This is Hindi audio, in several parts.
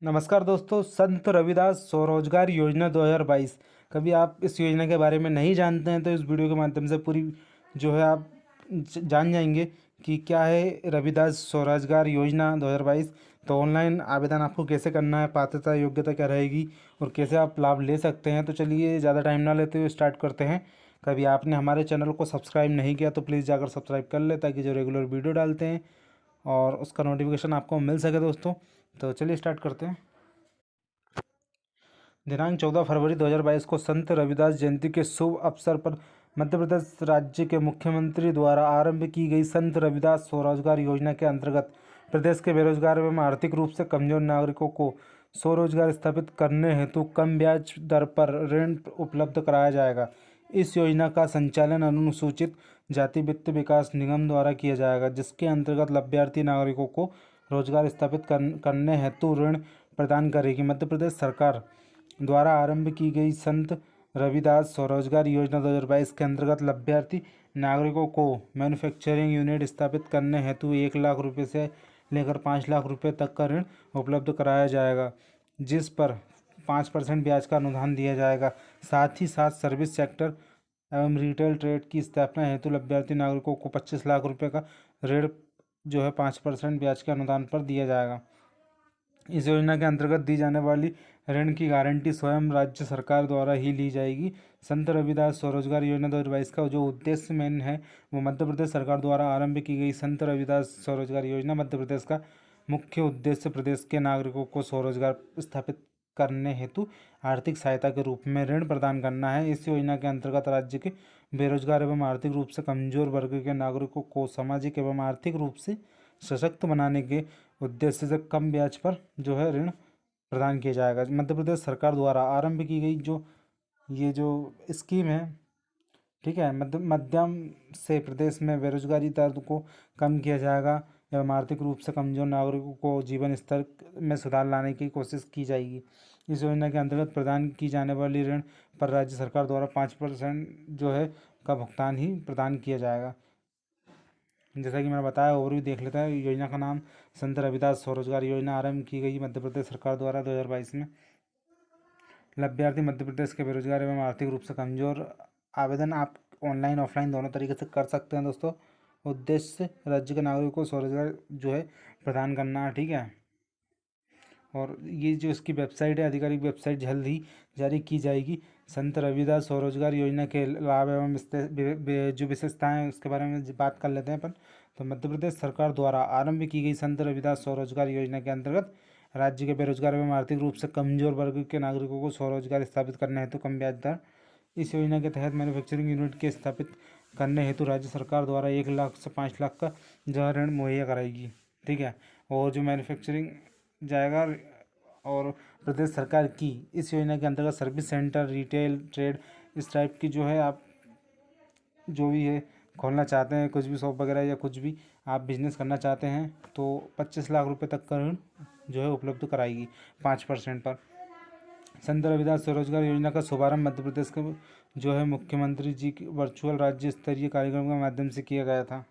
नमस्कार दोस्तों, संत रविदास स्वरोजगार योजना 2022। कभी आप इस योजना के बारे में नहीं जानते हैं तो इस वीडियो के माध्यम से पूरी जो है आप जान जाएंगे कि क्या है रविदास स्वरोजगार योजना 2022। तो ऑनलाइन आवेदन आपको कैसे करना है, पात्रता योग्यता क्या रहेगी और कैसे आप लाभ ले सकते हैं। तो चलिए ज़्यादा टाइम ना लेते हुए स्टार्ट करते हैं। कभी आपने हमारे चैनल को सब्सक्राइब नहीं किया तो प्लीज़ जाकर सब्सक्राइब कर ले, ताकि जो रेगुलर वीडियो डालते हैं और उसका नोटिफिकेशन आपको मिल सके दोस्तों। तो चलिए स्टार्ट करते हैं। दिनांक 14 फरवरी 2022 को संत रविदास जयंती के शुभ अवसर पर मध्य प्रदेश राज्य के मुख्यमंत्री द्वारा आरंभ की गई संत रविदास स्वरोजगार योजना के अंतर्गत प्रदेश के बेरोजगार एवं आर्थिक रूप से कमजोर नागरिकों को स्वरोजगार स्थापित करने हेतु कम ब्याज दर पर ऋण उपलब्ध कराया जाएगा। इस योजना का संचालन अनुसूचित जाति वित्त विकास निगम द्वारा किया जाएगा, जिसके अंतर्गत लाभार्थी नागरिकों को रोजगार स्थापित करने हेतु ऋण प्रदान करेगी। मध्य प्रदेश सरकार द्वारा आरंभ की गई संत रविदास स्वरोजगार योजना 2022 के अंतर्गत लाभार्थी नागरिकों को मैन्युफैक्चरिंग यूनिट स्थापित करने हेतु 1 लाख रुपये से लेकर 5 लाख रुपये तक का ऋण उपलब्ध कराया जाएगा, जिस पर 5% ब्याज का अनुदान दिया जाएगा। साथ ही साथ सर्विस सेक्टर एवं रिटेल ट्रेड की स्थापना हेतु लाभार्थी नागरिकों को 25 लाख रुपये का ऋण जो है 5% ब्याज के अनुदान पर दिया जाएगा। इस योजना के अंतर्गत दी जाने वाली ऋण की गारंटी स्वयं राज्य सरकार द्वारा ही ली जाएगी। संत रविदास स्वरोजगार योजना 2022 का जो उद्देश्य मेन है वो मध्य प्रदेश सरकार द्वारा आरंभ की गई संत रविदास स्वरोजगार योजना मध्य प्रदेश का मुख्य उद्देश्य प्रदेश के नागरिकों को स्वरोजगार स्थापित करने हेतु आर्थिक सहायता के रूप में ऋण प्रदान करना है। इस योजना के अंतर्गत राज्य के बेरोजगार एवं आर्थिक रूप से कमजोर वर्ग के नागरिकों को सामाजिक एवं आर्थिक रूप से सशक्त बनाने के उद्देश्य से कम ब्याज पर जो है ऋण प्रदान किया जाएगा। मध्य प्रदेश सरकार द्वारा आरंभ की गई जो स्कीम है, ठीक है, मध्यम से प्रदेश में बेरोजगारी दर को कम किया जाएगा एवं आर्थिक रूप से कमजोर नागरिकों को जीवन स्तर में सुधार लाने की कोशिश की जाएगी। इस योजना के अंतर्गत प्रदान की जाने वाली ऋण पर राज्य सरकार द्वारा 5% जो है का भुगतान ही प्रदान किया जाएगा। जैसा कि मैंने बताया, ओवरव्यू देख लेता है। योजना का नाम संत रविदास स्वरोजगार योजना आरंभ की गई मध्य प्रदेश सरकार द्वारा 2022 में। लाभार्थी मध्य प्रदेश के बेरोजगार एवं आर्थिक रूप से कमजोर। आवेदन आप ऑनलाइन ऑफलाइन दोनों तरीके से कर सकते हैं दोस्तों। उद्देश्य राज्य के नागरिकों को स्वरोजगार जो है प्रदान करना है, ठीक है। और ये जो इसकी वेबसाइट है, आधिकारिक वेबसाइट जल्द ही जारी की जाएगी। संत रविदास स्वरोजगार योजना के लाभ एवं जो विशेषताएं हैं उसके बारे में बात कर लेते हैं अपन। तो मध्य प्रदेश सरकार द्वारा आरंभ की गई संत रविदास स्वरोजगार योजना के अंतर्गत राज्य के बेरोजगार एवं आर्थिक रूप से कमजोर वर्ग के नागरिकों को स्वरोजगार स्थापित करने हेतु कम ब्याज दर। इस योजना के तहत मैन्युफैक्चरिंग यूनिट के स्थापित करने हेतु राज्य सरकार द्वारा 1 लाख से 5 लाख का जो ऋण मुहैया कराएगी, ठीक है। और जो मैन्युफैक्चरिंग जाएगा और प्रदेश सरकार की इस योजना के अंतर्गत सर्विस सेंटर, रिटेल, ट्रेड, इस टाइप की जो है आप जो भी है खोलना चाहते हैं, कुछ भी शॉप वगैरह या कुछ भी आप बिजनेस करना चाहते हैं तो 25 लाख रुपए तक का ऋण जो है उपलब्ध कराएगी 5% पर। संत रविदास स्वरोजगार योजना का शुभारंभ मध्य प्रदेश के जो है मुख्यमंत्री जी के वर्चुअल राज्य स्तरीय कार्यक्रम के माध्यम से किया गया था।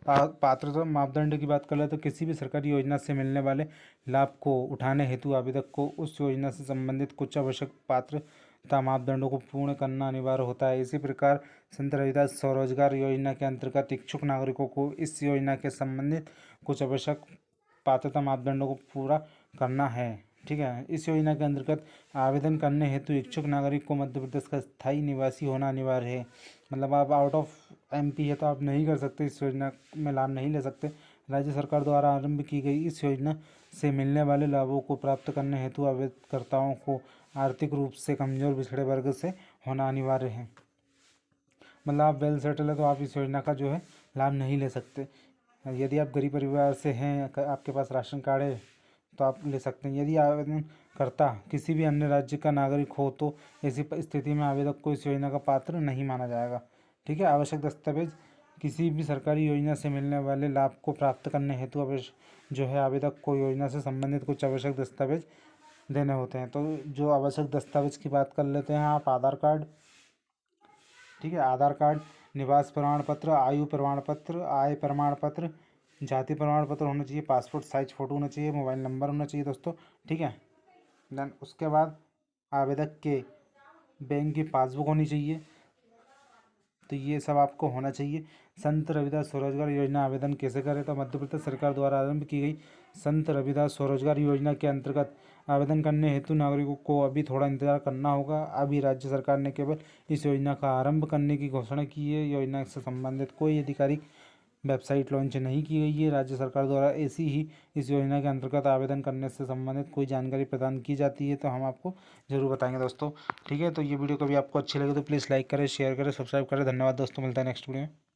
पात्रता मापदंड की बात कर ले तो किसी भी सरकारी योजना से मिलने वाले लाभ को उठाने हेतु आवेदक को उस योजना से संबंधित कुछ आवश्यक पात्रता मापदंडों को पूर्ण करना अनिवार्य होता है। इसी प्रकार संत रविदास स्वरोजगार योजना के अंतर्गत इच्छुक नागरिकों को इस योजना के संबंधित कुछ आवश्यक पात्रता मापदंडों को पूरा करना है, ठीक है। इस योजना के अंतर्गत आवेदन करने हेतु इच्छुक नागरिक को मध्य प्रदेश का स्थायी निवासी होना अनिवार्य है। मतलब आप आउट ऑफ एमपी है तो आप नहीं कर सकते, इस योजना में लाभ नहीं ले सकते। राज्य सरकार द्वारा आरंभ की गई इस योजना से मिलने वाले लाभों को प्राप्त करने हेतु आवेदनकर्ताओं को आर्थिक रूप से कमजोर पिछड़े वर्ग से होना अनिवार्य है। मतलब आप वेल सेटल है तो आप इस योजना का जो है लाभ नहीं ले सकते। यदि आप गरीब परिवार से हैं, आपके पास राशन कार्ड है तो आप ले सकते हैं। यदि आवेदन करता किसी भी अन्य राज्य का नागरिक हो तो ऐसी स्थिति में आवेदक को इस योजना का पात्र नहीं माना जाएगा, ठीक है। आवश्यक दस्तावेज किसी भी सरकारी योजना से मिलने वाले लाभ को प्राप्त करने हेतु जो है आवेदक को योजना से संबंधित कुछ आवश्यक दस्तावेज देने होते हैं। तो जो आवश्यक दस्तावेज की बात कर लेते हैं आप, आधार कार्ड, ठीक है, आधार कार्ड, निवास प्रमाण पत्र, आयु प्रमाण पत्र, आय प्रमाण पत्र, जाति प्रमाण पत्र होना चाहिए, पासपोर्ट साइज फ़ोटो होना चाहिए, मोबाइल नंबर होना चाहिए दोस्तों, ठीक है। देन उसके बाद आवेदक के बैंक की पासबुक होनी चाहिए, तो ये सब आपको होना चाहिए। संत रविदास स्वरोजगार योजना आवेदन कैसे करें, तो मध्य प्रदेश सरकार द्वारा आरंभ की गई संत रविदास स्वरोजगार योजना के अंतर्गत आवेदन करने हेतु नागरिकों को अभी थोड़ा इंतजार करना होगा। अभी राज्य सरकार ने केवल इस योजना का आरंभ करने की घोषणा की है। योजना से संबंधित कोई आधिकारिक वेबसाइट लॉन्च नहीं की गई है। राज्य सरकार द्वारा ऐसी ही इस योजना के अंतर्गत आवेदन करने से संबंधित कोई जानकारी प्रदान की जाती है तो हम आपको ज़रूर बताएंगे दोस्तों, ठीक है। तो ये वीडियो कभी आपको अच्छी लगे तो प्लीज़ लाइक करें, शेयर करें, सब्सक्राइब करें। धन्यवाद दोस्तों, मिलता है नेक्स्ट वीडियो में।